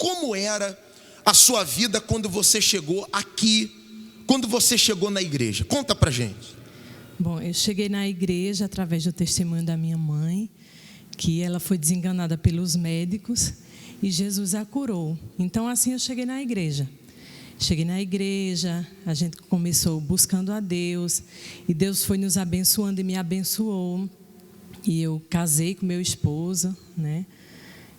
como era a sua vida quando você chegou aqui, quando você chegou na igreja? Conta pra gente. Bom, eu cheguei na igreja através do testemunho da minha mãe, que ela foi desenganada pelos médicos e Jesus a curou. Então, assim eu cheguei na igreja. Cheguei na igreja, a gente começou buscando a Deus, e Deus foi nos abençoando e me abençoou. E eu casei com meu esposo, né?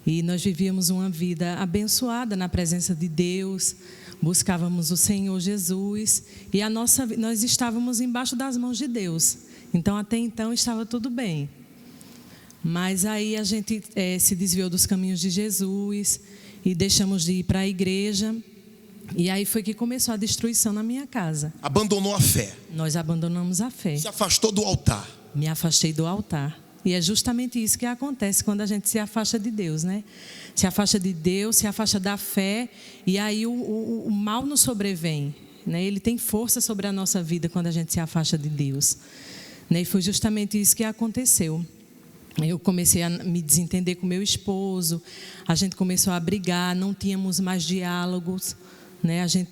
E nós vivíamos uma vida abençoada na presença de Deus, buscávamos o Senhor Jesus, e nós estávamos embaixo das mãos de Deus. Então, até então, estava tudo bem. Mas aí a gente se desviou dos caminhos de Jesus e deixamos de ir para a igreja. E aí foi que começou a destruição na minha casa. Abandonou a fé. Nós abandonamos a fé. Se afastou do altar. Me afastei do altar. E é justamente isso que acontece quando a gente se afasta de Deus, né? Se afasta de Deus, se afasta da fé, e aí o mal nos sobrevém, né? Ele tem força sobre a nossa vida quando a gente se afasta de Deus, né? E foi justamente isso que aconteceu. Eu comecei a me desentender com meu esposo, a gente começou a brigar, não tínhamos mais diálogos, né? A gente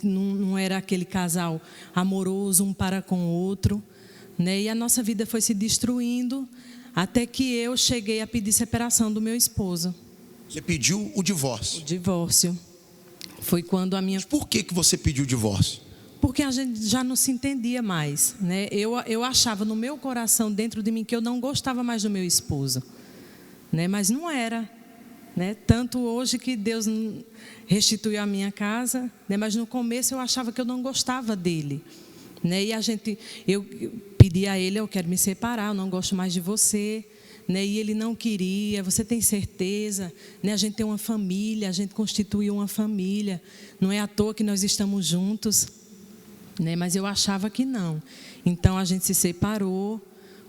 não era aquele casal amoroso um para com o outro, né? E a nossa vida foi se destruindo até que eu cheguei a pedir separação do meu esposo. Você pediu o divórcio? O divórcio. Foi quando a minha... Mas por que você pediu o divórcio? Porque a gente já não se entendia mais, né? Eu achava no meu coração, dentro de mim, que eu não gostava mais do meu esposo, né? Mas não era, né? Tanto hoje que Deus restituiu a minha casa, né? Mas no começo eu achava que eu não gostava dele, né? E eu pedi a ele: eu quero me separar, eu não gosto mais de você, né? E ele não queria. Você tem certeza, né? A gente tem uma família, a gente constituiu uma família, não é à toa que nós estamos juntos, né? Mas eu achava que não. Então a gente se separou.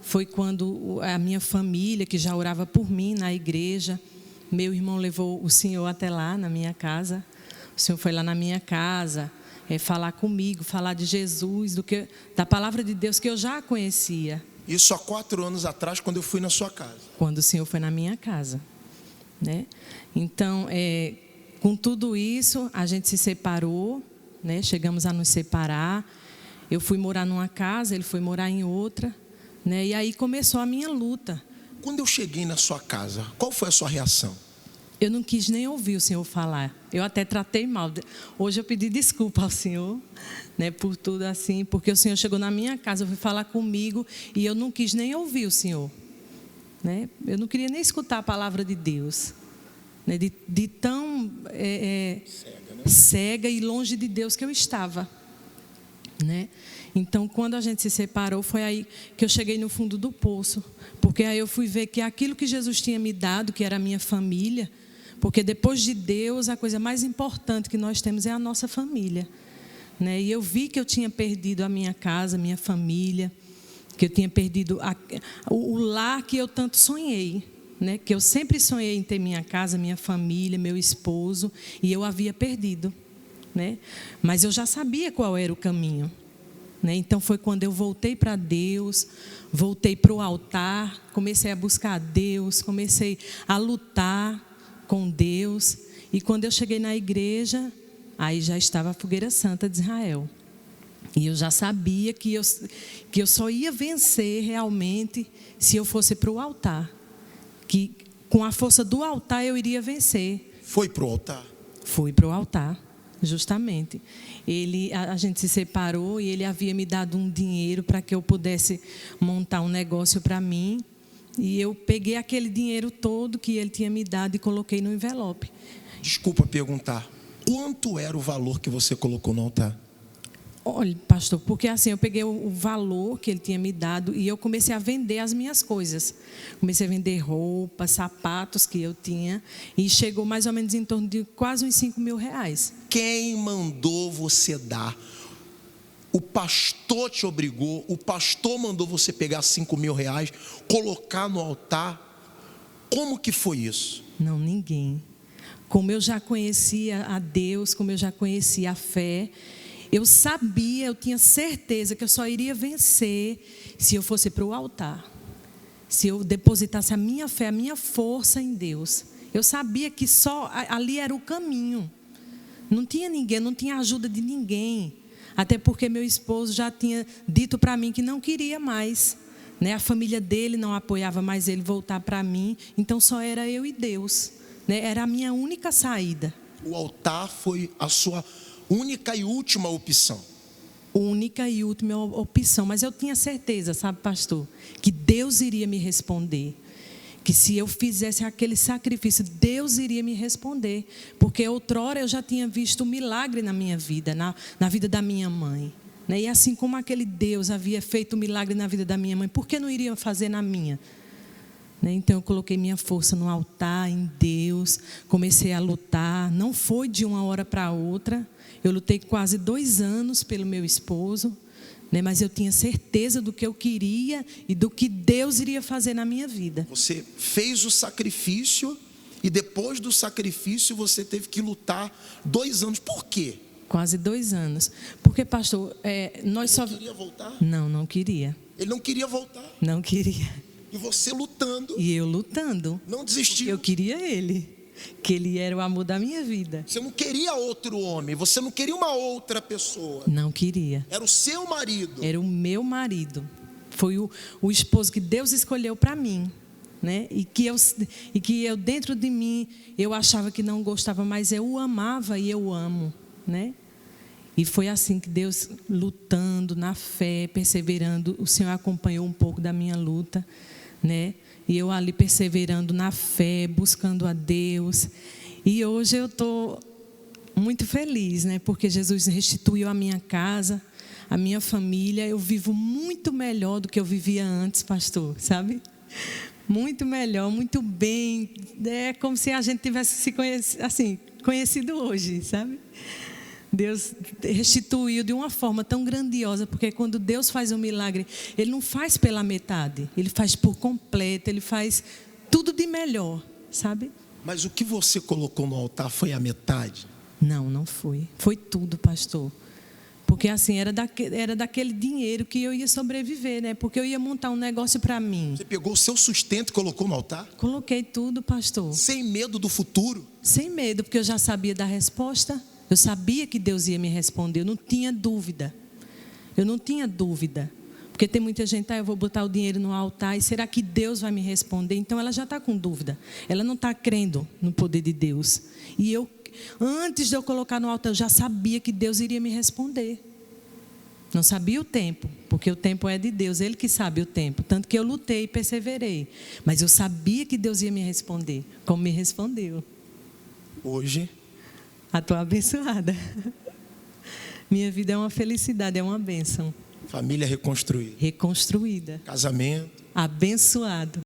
Foi quando a minha família, que já orava por mim na igreja, meu irmão levou o senhor até lá na minha casa. O senhor foi lá na minha casa falar comigo, falar de Jesus, da palavra de Deus que eu já conhecia. Isso há 4 anos atrás, quando eu fui na sua casa. Quando o senhor foi na minha casa, né? Então, com tudo isso, a gente se separou, né? Chegamos a nos separar. Eu fui morar numa casa, ele foi morar em outra, né? E aí começou a minha luta. Quando eu cheguei na sua casa, qual foi a sua reação? Eu não quis nem ouvir o senhor falar. Eu até tratei mal. Hoje eu pedi desculpa ao senhor, né, por tudo assim, porque o senhor chegou na minha casa, foi falar comigo e eu não quis nem ouvir o senhor, né? Eu não queria nem escutar a palavra de Deus, né, de tão cega e longe de Deus que eu estava, né? Então, quando a gente se separou, foi aí que eu cheguei no fundo do poço, porque aí eu fui ver que aquilo que Jesus tinha me dado, que era a minha família, porque depois de Deus, a coisa mais importante que nós temos é a nossa família, né? E eu vi que eu tinha perdido a minha casa, a minha família, que eu tinha perdido o lar que eu tanto sonhei, né? Que eu sempre sonhei em ter minha casa, minha família, meu esposo, e eu havia perdido, né? Mas eu já sabia qual era o caminho, né? Então foi quando eu voltei para Deus, voltei para o altar, comecei a buscar a Deus, comecei a lutar com Deus. E quando eu cheguei na igreja, aí já estava a Fogueira Santa de Israel. E eu já sabia que eu só ia vencer realmente se eu fosse para o altar. Que com a força do altar eu iria vencer. Foi para o altar? Fui para o altar, justamente. A gente se separou e ele havia me dado um dinheiro para que eu pudesse montar um negócio para mim. E eu peguei aquele dinheiro todo que ele tinha me dado e coloquei no envelope. Desculpa perguntar, quanto era o valor que você colocou no altar? Olha, pastor, porque assim, eu peguei o valor que ele tinha me dado e eu comecei a vender as minhas coisas. Comecei a vender roupas, sapatos que eu tinha, e chegou mais ou menos em torno de quase uns 5 mil reais. Quem mandou você dar? O pastor te obrigou? O pastor mandou você pegar 5 mil reais, colocar no altar? Como que foi isso? Não, ninguém. Como eu já conhecia a Deus, como eu já conhecia a fé, eu sabia, eu tinha certeza que eu só iria vencer se eu fosse para o altar. Se eu depositasse a minha fé, a minha força em Deus, Eu sabia que só ali era o caminho. Não tinha ninguém, não tinha ajuda de ninguém. Até porque meu esposo já tinha dito para mim que não queria mais, né? A família dele não apoiava mais ele voltar para mim. Então só era eu e Deus, né? Era a minha única saída. O altar foi a sua única e última opção. Única e última opção. Mas eu tinha certeza, sabe, pastor, que Deus iria me responder. Que se eu fizesse aquele sacrifício, Deus iria me responder. Porque outrora eu já tinha visto um milagre na minha vida, na vida da minha mãe, né? E assim como aquele Deus havia feito um milagre na vida da minha mãe, por que não iria fazer na minha? Né? Então eu coloquei minha força no altar, em Deus. Comecei a lutar. Não foi de uma hora para outra. Eu lutei quase 2 anos pelo meu esposo. Mas eu tinha certeza do que eu queria e do que Deus iria fazer na minha vida. Você fez o sacrifício e depois do sacrifício você teve que lutar 2 anos. Por quê? Quase 2 anos. Porque, pastor, nós só... Ele não queria voltar? Não queria. Ele não queria voltar? Não queria. E você lutando? E eu lutando. Não desistiu? Eu queria ele. Que ele era o amor da minha vida. Você não queria outro homem, você não queria uma outra pessoa. Não queria. Era o seu marido. Era o meu marido. Foi o esposo que Deus escolheu para mim, né? E que eu dentro de mim eu achava que não gostava, mas eu o amava e eu o amo, né? E foi assim que Deus, lutando na fé, perseverando, o Senhor acompanhou um pouco da minha luta, né? E eu ali perseverando na fé, buscando a Deus. E hoje eu estou muito feliz, né? Porque Jesus restituiu a minha casa, a minha família. Eu vivo muito melhor do que eu vivia antes, pastor, sabe? Muito melhor, muito bem. É como se a gente tivesse se conhecido hoje, sabe? Deus restituiu de uma forma tão grandiosa, porque quando Deus faz um milagre, Ele não faz pela metade, Ele faz por completo, Ele faz tudo de melhor, sabe? Mas o que você colocou no altar foi a metade? Não foi. Foi tudo, pastor. Porque assim, era daquele dinheiro que eu ia sobreviver, né? Porque eu ia montar um negócio para mim. Você pegou o seu sustento e colocou no altar? Coloquei tudo, pastor. Sem medo do futuro? Sem medo, porque eu já sabia da resposta. Eu sabia que Deus ia me responder, eu não tinha dúvida. Porque tem muita gente, eu vou botar o dinheiro no altar e será que Deus vai me responder? Então ela já está com dúvida. Ela não está crendo no poder de Deus. E eu, antes de eu colocar no altar, eu já sabia que Deus iria me responder. Não sabia o tempo, porque o tempo é de Deus, Ele que sabe o tempo. Tanto que eu lutei e perseverei. Mas eu sabia que Deus ia me responder, como me respondeu. Hoje... Estou abençoada. Minha vida é uma felicidade, é uma bênção. Família reconstruída. Reconstruída. Casamento. Abençoado.